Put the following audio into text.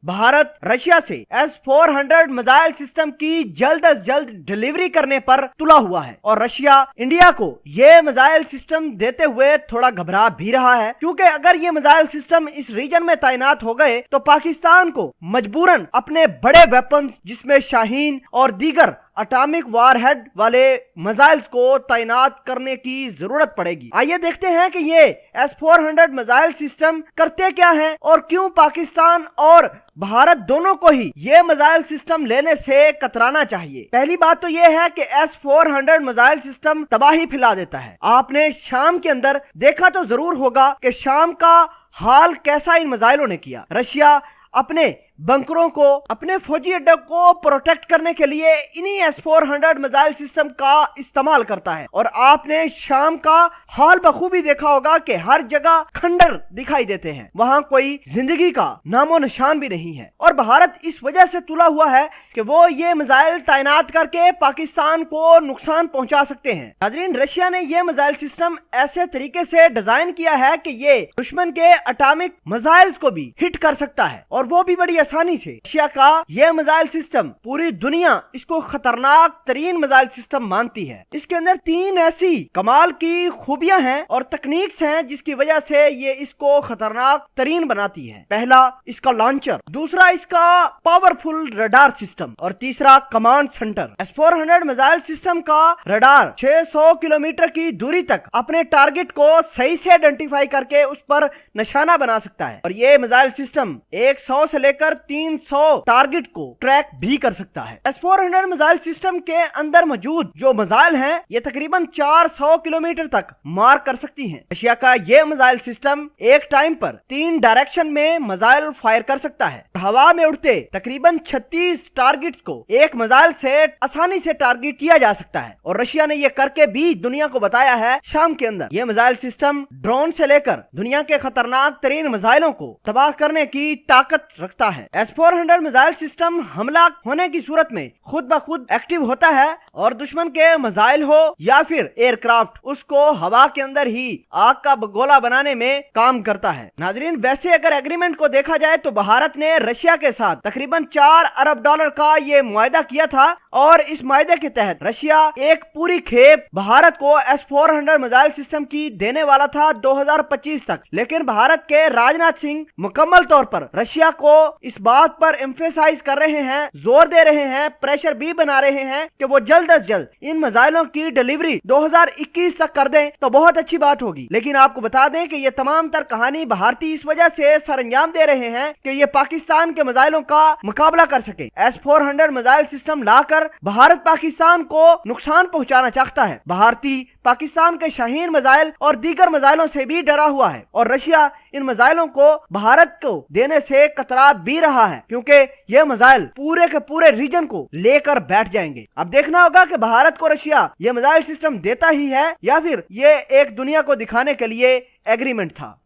Bharat Russia से S-400 missile system की जल्द अज जल्द डिलीवरी करने पर तुला हुआ है और रशिया इंडिया को ये मिसाइल सिस्टम देते हुए थोड़ा घबरा भी रहा है, क्योंकि अगर ये मिसाइल सिस्टम इस रीजन में तैनात हो गए तो पाकिस्तान को मजबूरन अपने बड़े वेपन्स जिसमें शाहीन और दीगर एटॉमिक वारहेड वाले मिसाइल्स को तैनात करने की जरूरत पड़ेगी। आइए देखते हैं कि ये S-400 मिसाइल सिस्टम करते क्या हैं और क्यों पाकिस्तान और भारत दोनों को ही ये मिसाइल सिस्टम लेने से कतराना चाहिए। पहली बात तो ये है कि S-400 मिसाइल सिस्टम तबाही फैला देता है। आपने शाम के अंदर देखा तो जरूर होगा कि शाम का हाल कैसा इन मिसाइलों ने किया। रशिया अपने बंकरों को, अपने फौजी अड्डों को प्रोटेक्ट करने के लिए इन्हीं S-400 मिसाइल सिस्टम का इस्तेमाल करता है और आपने शाम का हाल बखूबी देखा होगा कि हर जगह खंडर दिखाई देते हैं, वहां कोई जिंदगी का नामो निशान भी नहीं है। और भारत इस वजह से तुला हुआ है कि वो ये मिसाइल तैनात करके पाकिस्तान को नुकसान पहुंचा सकते हैं। नाज़रीन, रशिया ने ये मिसाइल सिस्टम ऐसे तरीके से डिजाइन किया है कि ये दुश्मन के एटॉमिक मिसाइल्स को भी हिट कर सकता है और वो भी बड़ी आसानी से। रशिया का यह मिसाइल सिस्टम पूरी दुनिया इसको खतरनाक तरीन मिसाइल सिस्टम मानती है। इसके अंदर 3 ऐसी कमाल की खूबियां हैं और तकनीक्स हैं जिसकी वजह से ये इसको खतरनाक तरीन बनाती है। पहला इसका लॉन्चर, दूसरा इसका पावरफुल रडार सिस्टम और तीसरा command centre. S-400 missile system का रडार 600 किलोमीटर की दूरी तक अपने टारगेट को सही से आइडेंटिफाई करके उस पर निशाना बना सकता है और ये मिसाइल सिस्टम 100 से लेकर 300 टारगेट को ट्रैक भी कर सकता है। S-400 मिसाइल सिस्टम के अंदर मौजूद जो मिसाइल हैं ये तकरीबन 400 किलोमीटर तक मार कर सकती हैं। रशिया का ये मिसाइल सिस्टम एक टाइम पर 3 डायरेक्शन में मिसाइल फायर कर सकता है। हवा में उड़ते तकरीबन 36 टारगेट को एक मिसाइल से आसानी से टारगेट किया जा सकता है और रशिया ने ये करके भी दुनिया को बताया है शाम के अंदर। ये मिसाइल सिस्टम ड्रोन से लेकर दुनिया के खतरनाक तरीन मिसाइलों को तबाह करने की ताकत रखता है। S-400 मिसाइल सिस्टम हमला होने की सूरत में खुद ब खुद एक्टिव होता है और दुश्मन के मिसाइल हो या फिर एयरक्राफ्ट उसको हवा के अंदर ही आग का गोला बनाने में काम करता है। नाजरीन, वैसे अगर एग्रीमेंट को देखा जाए तो भारत ने रशिया के साथ तकरीबन $4 अरब का ये मुआहदा किया था और इस मुआहदे के तहत रशिया एक पूरी खेप भारत को S-400 मिसाइल सिस्टम की देने वाला था 2025 तक। लेकिन भारत के राजनाथ सिंह मुकम्मल तौर पर रशिया को इस बात पर एम्फेसाइज कर रहे हैं, जोर दे रहे हैं, प्रेशर भी बना रहे हैं कि वो जल्द अज जल्द इन मिसाइलों की डिलीवरी 2021 तक कर दें तो बहुत अच्छी बात होगी। लेकिन आपको बता दें कि ये तमाम तर कहानी भारतीय इस वजह से सरंजाम दे रहे हैं कि ये पाकिस्तान के मिसाइलों का मुकाबला कर सके। S-400 मिसाइल सिस्टम लाकर भारत पाकिस्तान को नुकसान पहुंचाना चाहता है। भारतीय पाकिस्तान के शाहीन मिसाइल और दीगर मिसाइलों से भी डरा हुआ है और रशिया इन मिसाइलों को भारत को देने से कतरा भी रहा है, क्योंकि ये मिसाइल पूरे के पूरे रीजन को लेकर बैठ जाएंगे। अब देखना होगा कि भारत को रशिया ये मिसाइल सिस्टम देता ही है या फिर ये एक दुनिया को दिखाने के लिए एग्रीमेंट था।